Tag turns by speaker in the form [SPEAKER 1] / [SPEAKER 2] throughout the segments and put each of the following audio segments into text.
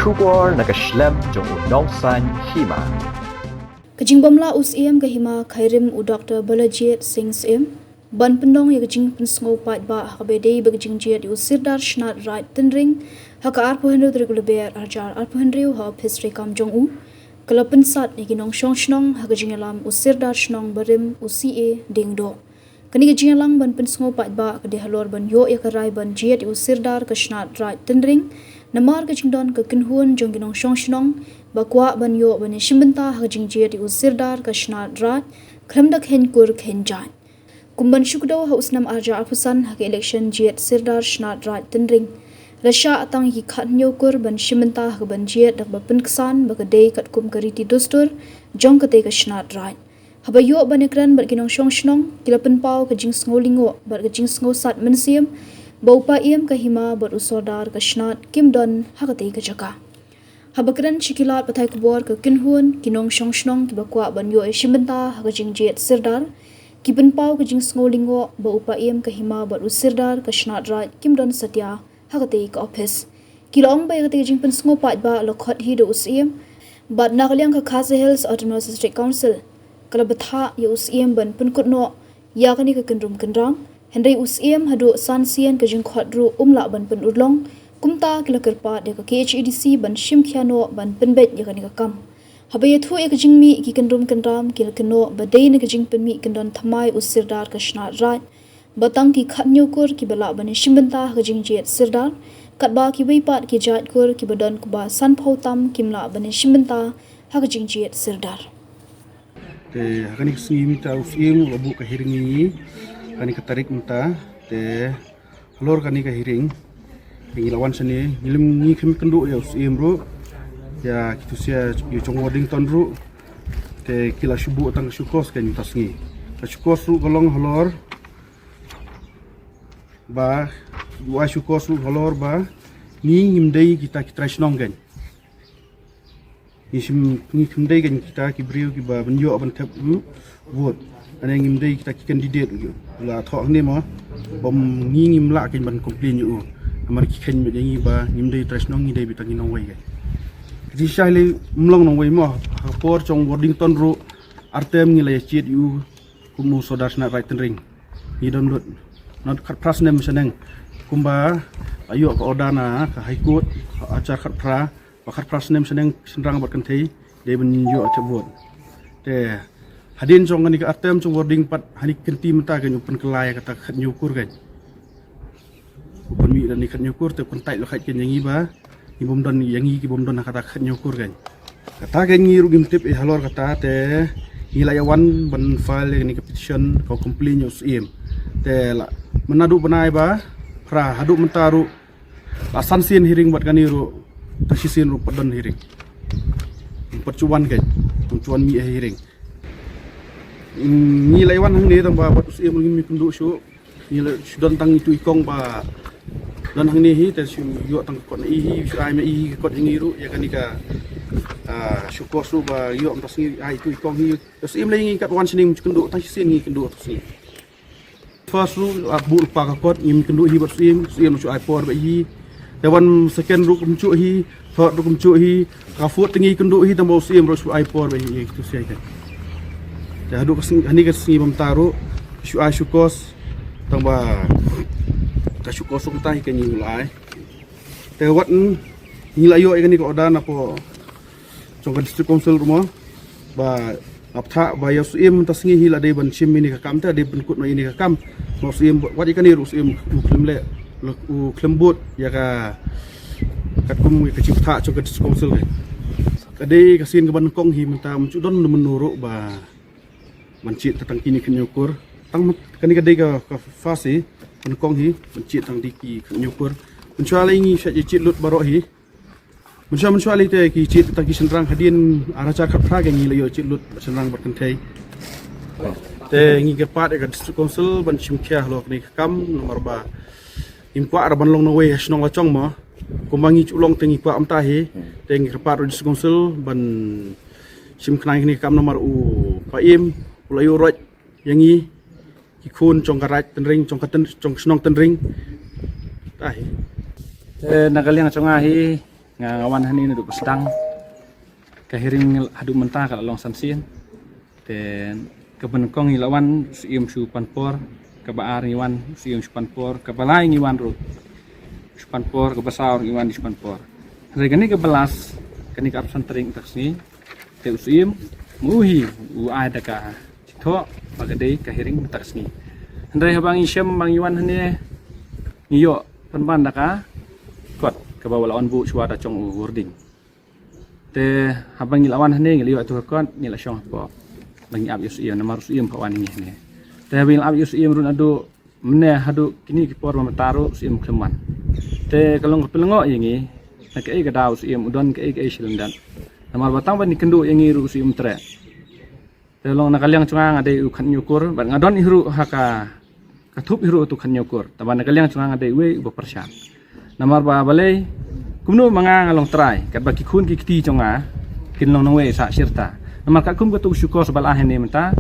[SPEAKER 1] Shubor nakaslem jong unong san hima.
[SPEAKER 2] Kajing bamla UCM kahima khairim u Dr. Balajit Singh Sim ban pendong ya kajing pensngo pat ba habede bagajing jet u sirdar shnat right tenring haka arpo hendu regular arjar arpo hendu ha history kam jong u kalapen sat ni ginong shong shnong hagajing alam u sirdar shnong barim u CA dingdo kani kajing alang ban pensngo pat ba kade halor ban yo ya karai ban jet u sirdar ka shnat right tenring namar kajing don ka kinhuan jong ginong shong shnong bakwa ban yo ban shimbenta hagajing jet u sirdar ka shnat right khamdak hen kur khen jan kumban shukdo hausnam arja apusan hak election jet sirdar shnat right tenring rasha atang hi khatnyo kur ban shimbenta hak ban jet dak ban ksan bagade kat kum kariti dostur jong kate ka shnat right habayo ban ekran bat ginong shong shnong kilapen pau ka jing sngolingo bat ka jing sngo sat mensiam baupa iem ka hima bat usodar ka shnat kimdon hakate ka jaka habakran shikilat pathai kubor ka kinhuan kinong shong shnong ki bakwa ban yo shimbenta hak jing jet sirdar kiben pau ka jing sngolingo baupa iem ka hima bat usirdar ka shnat right kimdon satya hakate ka office kilong ba yakate jing pen sngo pat ba lokhot hi do usiem bat nakalyang ka Khasi Hills Autonomous District Council kalabatha ya usiem ban pen kutno ya kani ka kendrum kendrang hendai usiem hadu sansian ka jing khodru umla ban pen urlong kumta kilakerpa de ka KHEDC ban shimkhiano ban penbet ya kani ka kam habaya thu ek jingmi ki kendrum kendram kilkeno badai ne ka jing penmi kendon thamai usirdar ka shna rat batang ki khatnyo kur ki bala ban shimbenta ka jing jet sirdar katba ki weipat ki jat kur ki badon kuba san phautam kimla ban shimbenta ha ka jing jet sirdar
[SPEAKER 3] te hakani simita usiem lobu ka hiringi kani ka tarik mta te halor kani ka hiring Pingi lawan sini, ngilim ngi kami kendu ya usiem ru, ya kita sia yu cong Waddington ru, ke kila shubu tang syukos kan yutas ngi, ka syukos ru kolong halor, ba, dua syukos ru halor ba, ngi ngimdai kita senong kan, ngi ngimdai kan kita kibriu kiba benjo aban tap vote, ane ngimdai kita kandidat gitu, la thok ni mo, bom ngi ngimla kan ban komplain yu. Amar kikan menyanyi ba ngimdai tresnong ngidai bitang inong wai kai. Jadi syahli mlong nong wai mo hapor cong Waddington ru artem ngilai chit yu kumu sodar snat right ring. Ni download not kat pras nem seneng kumba ayo ka odana ka high court acar kat pra kat pras nem seneng senrang bat kanthei de ben yo atebot. Te hadin cong ngani ka artem cong Wadding pat hani kenti menta kan upen kelai kata khat nyukur kan. Upon mi dan ikat nyukur te kontai lo khat ken yangi ba ibom don yangi ki bom don kata khat nyukur kan kata kan ngi rugim tip halor kata te ilayawan ban file ni petition ko complain yo sim te la menadu banai ba pra hadu mentaru la sansin hearing buat kan ru tasisin ru padon hearing percuan kan percuan mi hearing ni layawan hang ni tang ba buat sim ngi kundu syu ni sudan tang itu ikong ba dan hang ni hi te syu yo tang kot ni hi syu ai me hi kot ngi ru ya kan ika syukur su ba yo am tas ngi ai tu ikong hi sim lai ngi kat wan sining kundu tang sin ngi kundu sini first ru abu pa ka kot ngi kundu hi bot sim syu ai por ba hi te wan second ru kumcu hi third ru kumcu hi ka fourth tingi kundu hi tang bo sim ru syu ai por ba hi tu sia kan te hadu hani ka singi bam taru syu ai syukos tang ba ka syukur sung tai kan ni ulai te wat ni layo kan ni ko odan apo cong district council rumah ba aptha ba ya suim tas ngi hila de ban sim ni ka kam ta de ban kut no ini ka kam no suim wat ikan ni ru suim u klemle u klembut ya ka kat kum ka cipta cong district council ka de ka sin ka ban kong hi menta mu don menuru ba mancit tentang kini kenyukur tang kan ni ka de ka fasi kong hi mencit tang diki nyukur mencuali ngi sya cit lut barok hi mencuali te ki cit tang ki senrang hadin araca khat phra ngi layo cit lut senrang bat kenthei te ngi ke pat ka district council ban simkhia lok ni kam nomor ba impwa ban long no we snong la chong mo kumangi culong tengi pa amta hi te ngi ke pat district council ban simkhnai ni kam nomor u paim ulayo roj yangi ikun cong karat tenring cong senong tenring
[SPEAKER 4] nakaliang cong ahi ngawan hani duk sedang kahiring hadu mentah kalau long sansin dan kebenkong ilawan siim su panpor kebaar ngiwan siim su panpor kebalai ngiwan ru su panpor kebasaur ngiwan di su panpor regani kebelas kani ka absen tering taksni te usim muhi u ada ka cito bagade kahiring taksni Andai habang isyam bang iwan hani ngiyo penban daka kot ke bawah lawan bu suara cong wording te habang ilawan hani ngiliyo tu kot nila syong po bang ab yus iya nama rus iem pawan ini ne te habang ab yus iem run adu mene hadu kini ki por mamataru iem kleman te kalong pelengok yangi nak ai ka daus iem udon ka ai silendan nama batang ban dikendu yangi rus iem tre te long nakaliang cungang ade u khan nyukur ban ngadon ihru haka katup hiru tu kan nyukur taban kaliang cungang ada we bepersian namar ba balai kumno manga ngalong try kat baki kun ki kiti conga kin long we sa sirta namar ka kum ka tu syukur sebal ah ni menta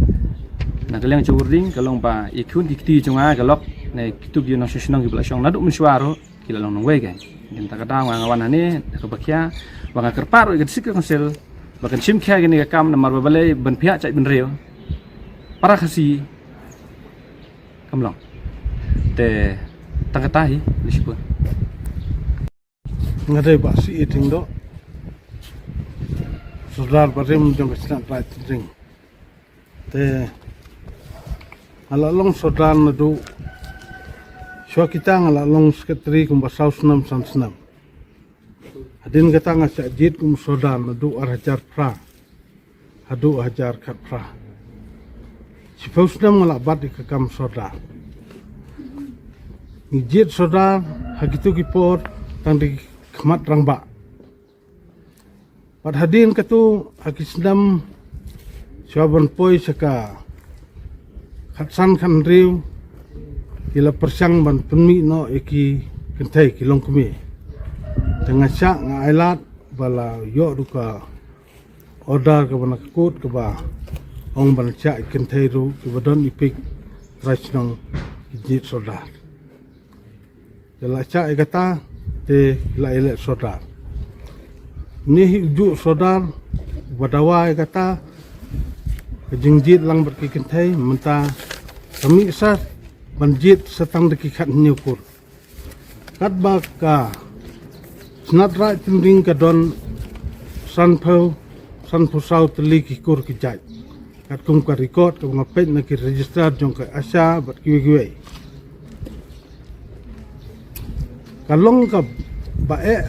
[SPEAKER 4] na kaliang curding kalong ba ikun ki kiti conga galok ne kitu gi no sesnong gi blasong naduk mensuaro kila long we ga minta ka daw ngawan ani ka bakya banga kerpar ga sik konsel bakan sim kya gini ka kam namar ba balai ben pihak cai ben reo para kasi kamlong te tangatahi lisipun
[SPEAKER 3] ngadai ba si eating do sodar barim jong kesna right ring te ala long sodar nadu syo kita ngala long sekretari kum basau senam san adin kata ngasa jit kum sodar nadu arajar pra hadu ajar kat pra si fausnam ngala bat di kakam sodar Nijit sodar hagitu kipor tang di kemat rangba. Pad hadin katu hakisdam syaban poi saka khatsan kan riu kila persyang ban penmi no eki kentai kilong kumi. Tengah syak nga ailat bala yo duka order ke bana kut ke ba ong ban syak kentai ru ke badon ipik rasnong nijit sodar. Jala cak kata te la ele sodar ni ujuk sodar badawa kata kejingjit lang berkikentai menta kami sat banjit setang dekikat nyukur kat baka snat right ring kadon sanpau sau teli kikur kijai kat kum ka record ka ngapet na ki register jong ka asa bat kiwe kalong ka bae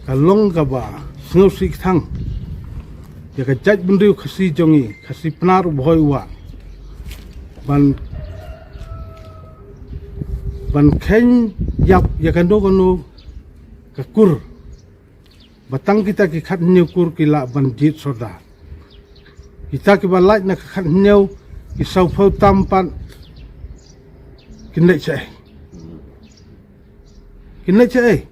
[SPEAKER 3] kalong ka ba snow sik thang ya ka jaj bundu khasi jongi khasi pnar bhoi wa ban khen yap ya kan do kono ka kur batang kita ki khat nyukur ki la ban jit soda kita ki ba lait na khat nyau ki sau phau tampan kinai chai kinai chai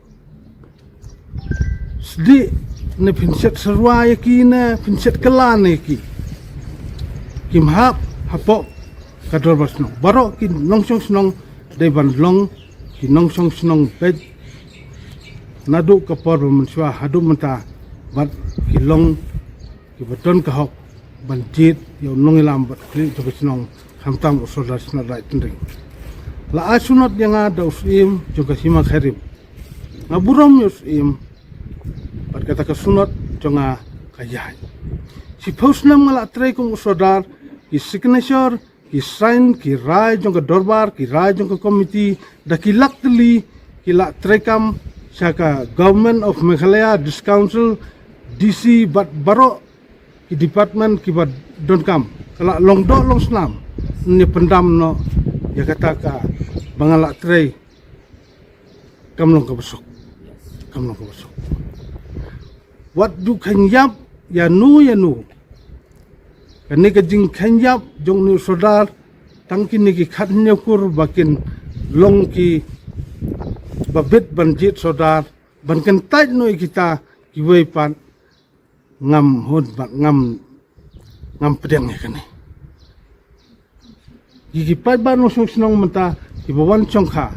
[SPEAKER 3] sdi ne pinset serwa ki na pinset kelan ki kimhap hapo kador basno baro ki nongsong snong de ban long ki nongsong snong pej nadu kapor menswa hadu menta bat ki long ki beton ka hok ban jit yo nongilam bat kli to snong hamtam usoda sna rai tinding la asunot yang ada usim juga sima kharim ngaburam usim bat kata kesunot jonga kayai si posnam ngala trai kum usodar ki signature ki sign ki rai jonga dorbar ki rai jonga komiti da ki laktli ki la trekam saka government of Meghalaya discouncil DC bat baro ki department ki bat don kam kala long do long snam ni pendam no ya kata ka bangala trai kamlong ka besok wat du kanyap ya nu kani ka jing kanyap jong nu sodar tangkin ni ki khat nyakur bakin long ki babet banjit sodar ban kan tai noi kita ki wei pan ngam hod bat ngam pedang kani ki pai ban no snong menta ki bawan chongkha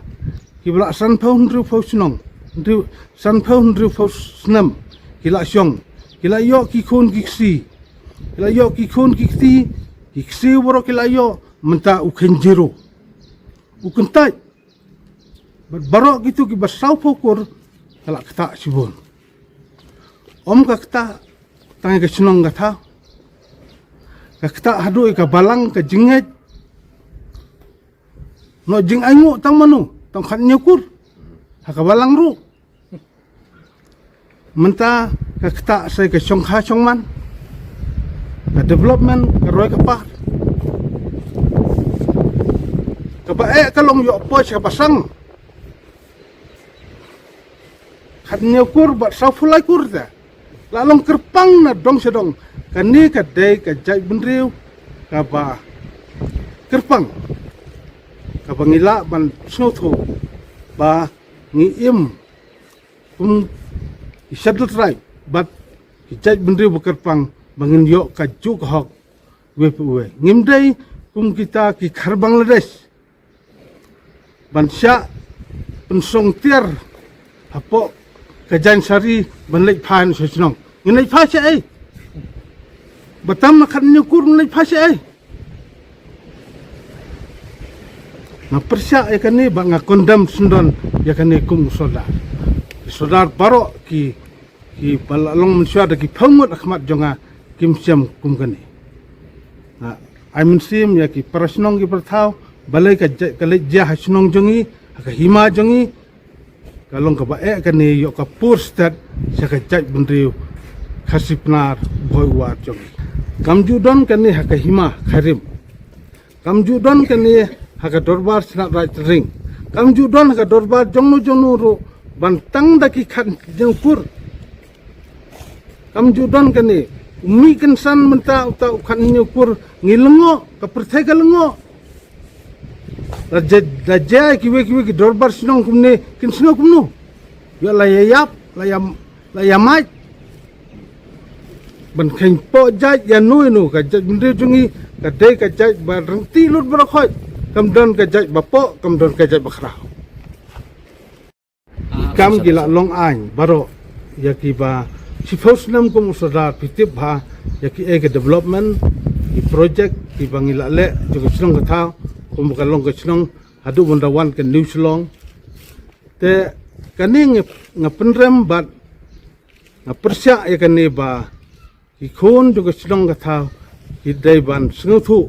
[SPEAKER 3] ki bla san phau ndru phau snong ndriu san phau ndriu phau snam kila syong kila yo ki khon ki si kila yo ki khon ki si woro kila yo menta ukhen jero ukentai barok gitu ki basau pokur kala kata sibon om ka kata tangi ka sunong kata ka kata hadu ka balang ka jinget no jing aingu tang manu tang khat nyukur ha ka balang ru menta ka kata sai ka song kha song man ka development ka roi ka pa ka ba ka long yo po ka pasang khat nyukur ba sa fulai kur da lalong kerpang na dong sedong kani ka dei ka jai benriu ka ba kerpang ka bangila ban snotho ba ngi im isadut rai bat jai benriu kerpang bangin yo ka juk hok we ngim dei kita ki khar Bangladesh ban sya pensong tiar apo kajan sari banlai phan sosnong ngai pha se ai batam khan nyukur ngai pha se ai na persya ekani ba nga kondam sundon yakani kum sodar baro ki balalong mensya da ki phamut akhmat jonga kim siam kum kani na ai mensim ya ki prasnong ki perthau balai ka kalai ja hasnong jongi ka hima jongi kalong ka bae kani yo ka purstat sa ka jai benriu khasipnar boiwa jong kamjudon kani ha ka hima kharim kamjudon kani ha ka dorbar sna right ring kamjudon ha ka dorbar jongnu ro bantang daki khan jengpur kamjudon kani umi kensan menta uta khan nyukur ngilengo ka perthai ka lengo Raja kiwe ki dorbar sinong kumne kin sinong kumno yo layap layamai ban khain po jai ya nu ka jai binde jungi ka dei ka jai ba rengti lut barakhoi kam don ka jai bapo kam don ka jai bakhra kam gila long ain baro ya ki ba sifos nam kum sadar pitip ba ya ki ek development ki project ki bangila le jo sinong ka thau kumbukalong ka sinong hadu bondawan ke New Zealand te kani ngapenrem bat ngapersya ya kani ba ikon juga sinong ka thau ki dai ban snguthu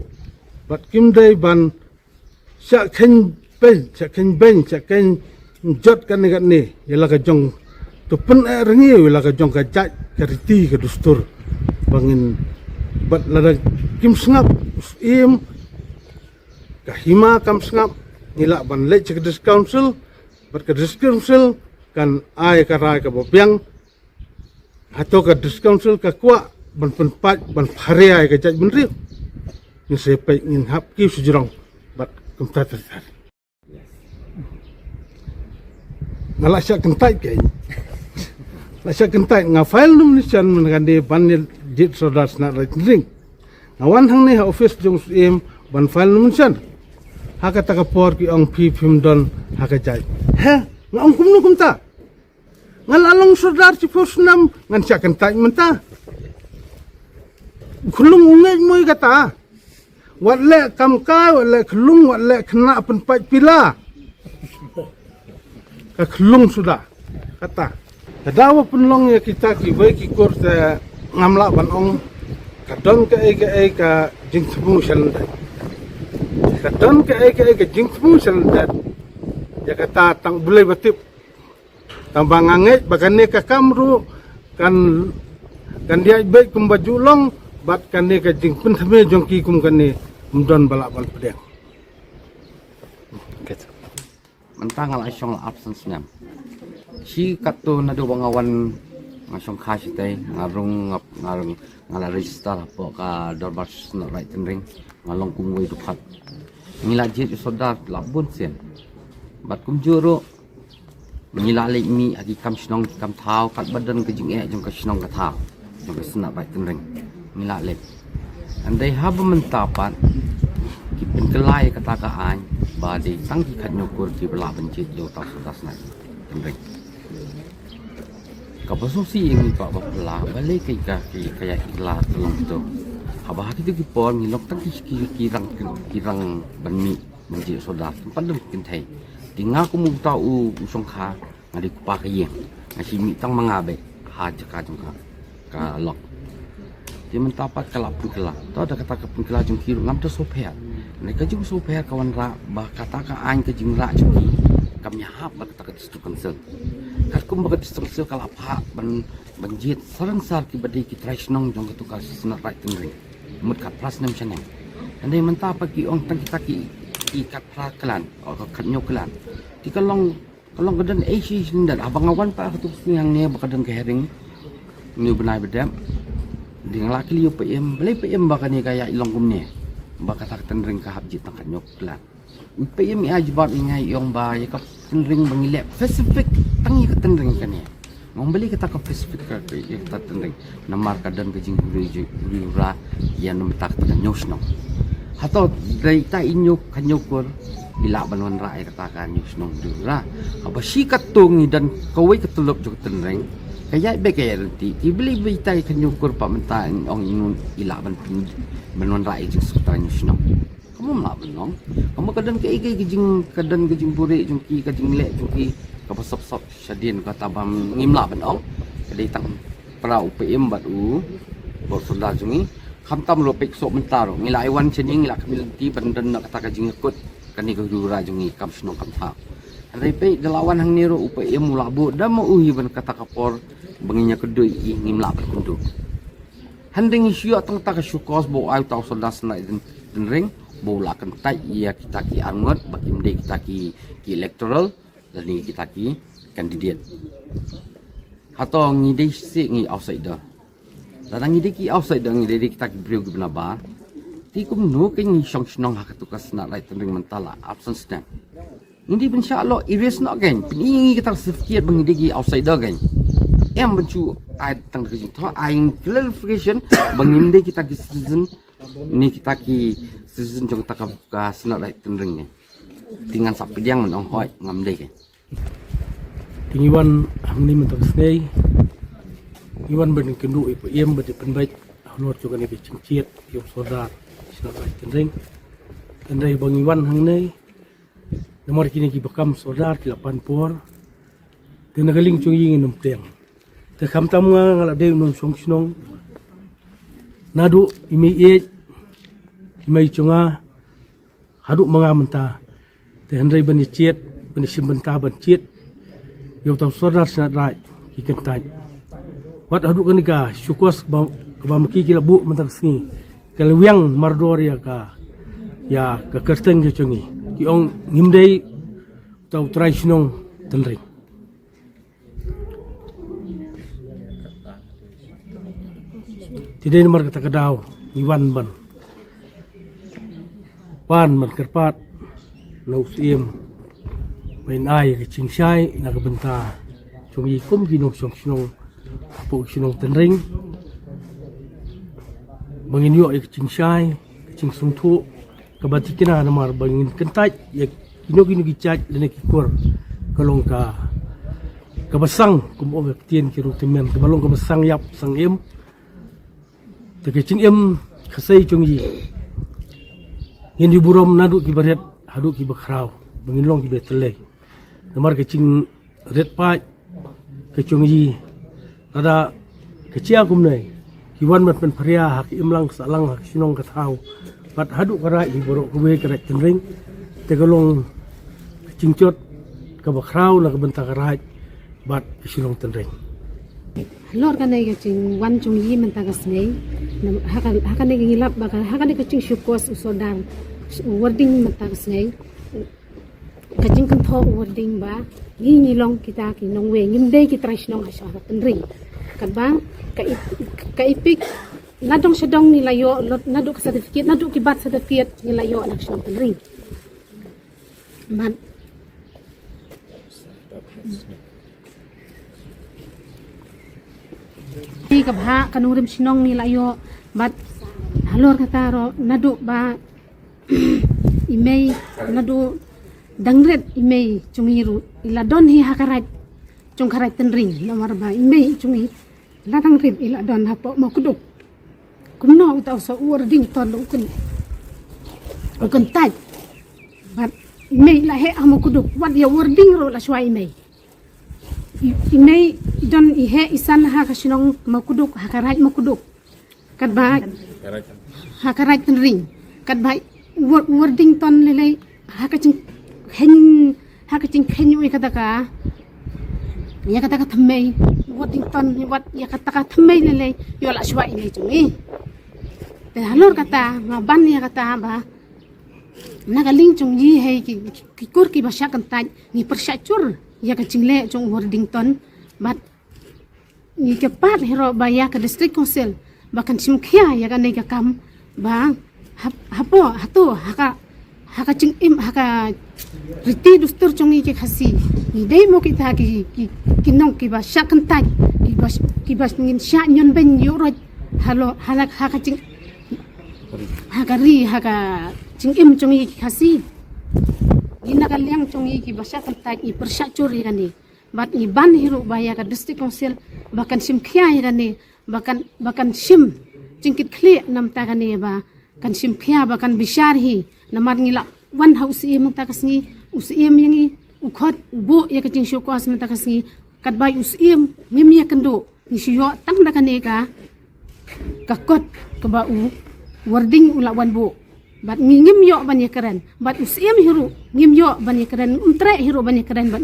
[SPEAKER 3] bat kim dai ban sya khen ben sya ken jot kani yala ka jong to pen rengi yala ka jong ka jat ka riti ka dustur bangin bat lada kim sngap im kahima kam sngap nila ban le chekdis council bat ka council kan ai ka rai ka bopiang hato ka council ka kwa ban penpat ban phare ai ka jaj benri ni sepai ngin hap ki sujurong bat kumta tertar ngala sya kentai ke la sya kentai nga file num ni chan man kan de ban ni jit sodas na ring ngawan hang ni office jong im ban file num chan haka taka por ki ong phim don haka jai he ngong kumnu kumta ngalalong sodar si fosnam ngan sya kentai menta khulung ungai moi kata wat le kam kai wat le khulung wat le khna penpat pila ka khulung sudah kata kadawa penlong ya kita ki wei ki kor te ngamla ban ong kadon ka ka jing thmu shan kadon ka jing thmu shan ya kata tang bulai batip tambang anget bagane ka kamru kan dia baik kum baju long bat kane ka jing pun thame jongki kum kane mdon balak bal pedeng
[SPEAKER 5] gitu mentang ala syong absence nyam si katu nado bangawan ngasong khasite ngarung ngala register po ka dorbas na right ring ngalong kumwe dupat ngila jit sodar labun sen bat kum juro ngila le mi agi kam snong kam thau kat badan ke jing jong ka snong ka thau jong ka sna right ring ngila le andai hab mentapat ki penkelai kata ka an ba de tang ki khat nyokur ki bela bencit yo ta sudas na ring Kapasusi yang ipa bapla balik kayak ilah telung tu. Abah kita kipon ngilok tak kirang banmi menjadi saudara. Tempat mungkin thai. Tinggal aku mau tahu usung kha ngadi kupakai yang ngasih mitang mengabe haja kajung ka lok. Dia mentapat kelap pun kelap. Tahu ada kata pun kelap jung kiru ngam tu soper. Mereka juga soper kawan rak bah kata ka ain ke jung rak jung kami hap kata ka distukan sel. Kum bagat distukan kalau apa banjit saransar ki badi ki traisnong jong tu ka senar right tengring. Mut kat plas nem chaneng. Andai mentapat ki ong tang kita ki kat plas kelan atau kat nyok kelan. Di kalong kedan Asia sindan abang awan pa tu yang ni bakadan ke hering. Ni benai bedam. Dengan laki liu PM, beli PM bakal ni kayak ilong kumnya, bakal tak tendring ke habjit tangkat nyok pelan. PM ia jebab ingai yang bay ke tendring bangilap spesifik tangi ke tendring kan ya. Ngom beli kita ke spesifik ke kita tendring. Namar kadan kejing gurura yang tak tekan nyos nong. Atau dari ta inyuk kanyukur bila banwan rai katakan nyos nong gurura. Apa si katung dan kawai ketulup juga tendring. Kaya kaya nanti ibeli bitai kanyukur pak mentan ong inun ilaban benon rai jeng sekitar nyusnong kamu mak benong kamu kadang kejing buri jungki kejing lek jungki kapasop syadin kata bam ngimla benong kadai tang pra UPM batu bot sudah jungi khamtam lo pek sok mentar ngila iwan chening ngila kamilti bandan nak kata kejing ikut kani gurura jungi kam snong kam tha Repe dalawan hang niro UPM mulabu dah mau ban kata kapor benginya kedui ngimla berkundu. Handing isu tang tak syukos bo ai tau sodas na den ring bola kentai ia kita ki angot bagi mende kita ki electoral dan ni kita ki kandidat. Atau ngide si ngi outsider. Dan ngide ki outsider ngide kita ki brio gubernaba. Ti kum no ke ngi song snong hak tukas na right ring mentala absence stamp. Hindi insya-Allah erase nak kan. Ini kita certificate bangidigi outsider kan. Yang bencu ai tang ke situ ai clarification banginde kita ki citizen ni kita ki citizen jong tak ka senat right tendring ni. Dengan sapi yang menong hoi ngamde kan.
[SPEAKER 6] Tingiwan hamni mentok snei. Iwan ben kendu IPM bade penbaik lor juga ni cingciet yo sodar senat right tendring. Kendai bangiwan hang nei nomor kini ki bakam sodar ki 8 por tenagaling chung ying num teng te kham tam nga ngala de num song snong nadu imi e imai chunga hadu manga menta te handrai bani chiet bani simbenta ban chiet yo taw sodar sa rai ki kentai wat hadu kanika syukos ba maki ki labu mentak sni kalwiang mardoria ka ya ka kerteng ke chungi Yung ngimday tau try sinong tendring. Tidak nomor kata kadaw iwan ban. Wan man kerpat nausim main ay kecing syai nakabenta. Chung ikum ginong sinong po sinong tendring. Manginyo ay kecing syai kecing sungtu. Kabati kina namar bangin kentaj ya kino gicaj lene kikur kalong ka kabasang kumo tien kiru timen kabalong kabasang yap sang em te kecing em khasai chungyi yen diburom nadu kibaret hadu kibakrau bangin long kibetele namar kecing red pa kecungyi ada kecia kumnai kiwan mat pen pria hak imlang salang hak sinong kathau Pat haduk karai borok kuwe karai tendring tegalong cingcot kabakrau na kabenta karai bat isinong tendring
[SPEAKER 7] lor kan ay kacing wan chung yi mentagas nei hakan ay ngilap bakal hakan ay kacing syukos usodar wording mentagas nei kacing kentho wording ba ngilong kita kinong we ngimday kitrash nong asya tendring kadbang kaipik nadong sedong nilayo naduk certificate naduk kibat certificate nilayo anak syong tendring man ni kabha kanurim sinong nilayo bat halor kataro naduk ba imei nadu dangret imei chungiru iladon hi hakarat jong karai tenring nomor ba ime jungi ladang rib ila don hapo mau kuduk kumno utau so wording ton ukun taj bat ime la he amu kuduk wat ya wording ro la shwai ime don i he isan ha kasinong mau kuduk ha karai mau kuduk kat ba ha karai tenring kat ba wording ton lele ha kacing hen ui kata ka ya kata ka thamei wording ton wat ya kata ka thamei lele yo la shwa ini jungi te halor kata ngaban ya kata ba nagaling chung yi hei ki kur ki basya kan taj ni persacur ya ka cingle chung wording ton bat ni ke pat hero ba ya ka district council bakan simkhia ya ka nei ka kam ba hapo hatu haka cing im haka riti dustur chung ke khasi ni dei mo kita ki nong ki ba sha kan taj ki bas ngin sha nyon ben yo ro halo halak haka cing haka ri haka cing im chung ki khasi ina kaliang chung ki ba sha kan taj i persha churi kani bat ni ban hiru ba ya ka district council bakan sim khia kani bakan sim cingkit khle nam ta kani ba kan sim khia bakan bishar hi namar ngila wan house e mata kasni usiem yangi ukhot bo ya kacing syokos mata kasni kat bai usiem mimia kendo ni syo tang da kane ka kakot ka ba u wording ula wan bo bat ngim yo ban ya keren bat usiem hiru ngim yo ban ya keren untre hiru ban ya keren bat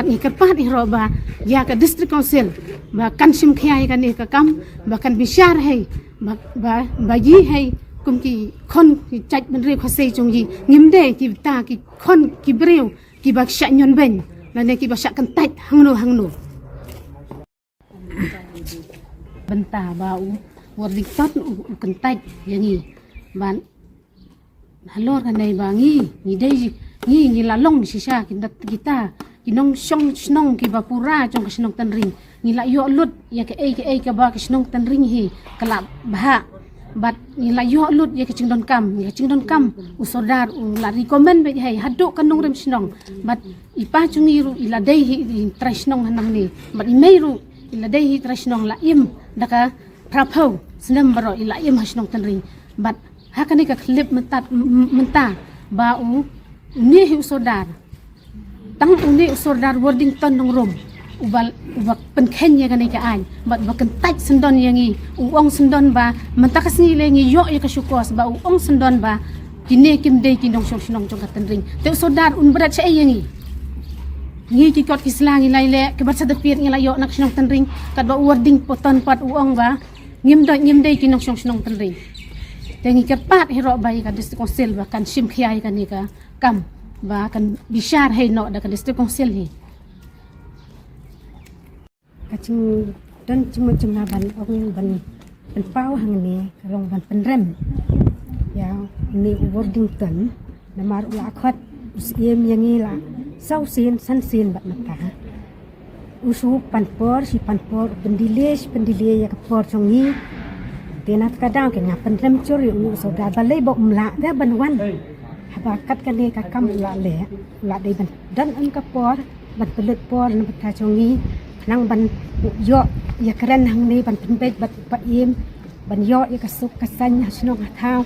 [SPEAKER 7] ni kerpat hiro ba ya ka district council ba kan sim khia kane ka kam ba kan bishar hai ba yi hai kum ki khon ki chach ban re khosei chung yi ngim de ki ta ki khon ki breu ki bak sha nyon ben la ne ki ba sha kan tait hangno benta ba u wording tot u kan tait yangi ban halor kan dai ba ngi dei ngi la long si sha ki dat kita ki nong snong ki ba pura chung ki snong tan ring ngi la yo lut ya ke ai ka ba ki snong tan ring hi kala ba bat ila yo lut ya kecing don kam usodar la recommend be hai hadu kanung rem snong bat ipa chungiru ila dei hi trashnong hanang ni bat imeiru ila dei hi trashnong la im daka prapau snem baro ila im hasnong tanring bat hakani ka klip menta ba u ni hi usodar tang uni usodar wording ton nong rom ubak penkenya kan ka an bat bakan taj sendon yangi uong sendon ba mentakas ni lengi yo ya ka syukos ba uong sendon ba kini kim dei kinong syong jong katan ring te sodar un berat sa yangi ngi ki kot kislangi laile ke bat sa dapir ngi la yo nak syong tan ring kat ba wording poton pat uong ba ngim dei kinong syong tan ring te ngi kerpat hero ba ka district council ba kan sim khiai kan ni ka kam ba kan bishar he no da ka district council hi kacing dan cuma ban pau hang ni kalong ban penrem ya ni wording ton namar ula khot usiem yangi la sau sin san sin bat mata usu panpor si panpor pendile ya kapor songi tenat kadang ke ngapen rem curi u saudara balai bok mla da banwan habakat kan ni kakam la le la dei ban dan an kapor ban pelet por na bata songi nang ban yo ya keren hang ni ban penbet bat pa im ban yo ya kasuk kasan hasnong hathau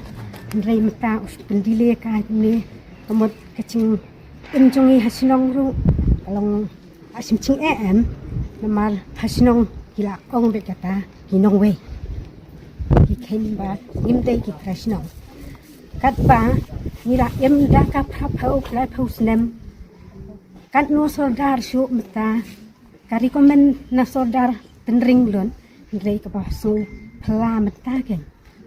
[SPEAKER 7] rei mata us pendile ka ni kamot kacing injongi hasnong ru kalong asim ching em namar hasnong kila ong be kata hinong we ki khen ba nim dei ki trasnong kat pa ni la em da ka phau la phau snem kat no soldar shu mata kari komen na sodar tenring lon rei ka basu pla mata ken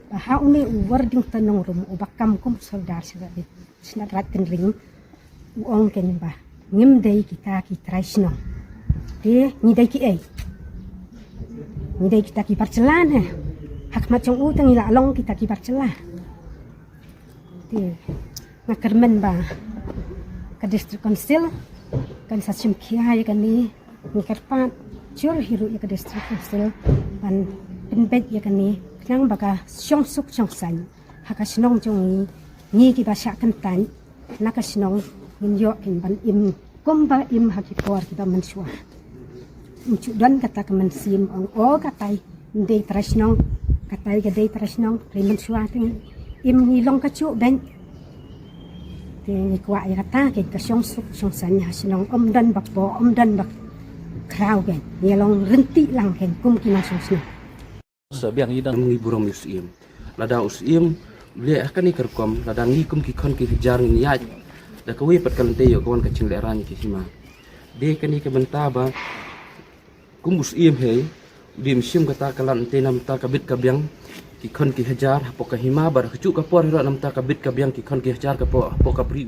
[SPEAKER 7] ba ha uni wording tanong rum ubakam kum sodar sira di snat rat tenring uong ken ba ngim dei kita ki traisno de ni dei ki ni dei kita ki parcelan ha hak macam utang ila long kita ki parcela de ngakermen ba ka district council kan sasim kiai kan ni ngerpat jur hiru ya ke district council ban penbet ya kan ni nang baga syong suk syong san haka sinong jongi ni ki ba sya kan tan naka sinong min yo in ban im komba im haki por kita mensua dan kata kemensim oh katai ndei trasnong katai gadei trasnong rimen suating im ngilong kacu ben te ni kwa ya kata ke kasyong suk syong sanya hasinong dan bakpo dan bak krau gen ngilong renti lang hen kum kinang syong sna
[SPEAKER 8] Sebiang idang
[SPEAKER 6] menghibur musim lada usim beli akan ni kerkom lada ngikum ki kon ki jar ni ya da kawi pat kalante yo kawan kacing leran ki sima de kan ni ke bentaba kumbus iem hei dim sim kata kalan te nam ta kabit kabyang ki kon ki hajar pokah hima bar kecu kapor nam ta kabit kabyang ki kon ki hajar kapo pokah pri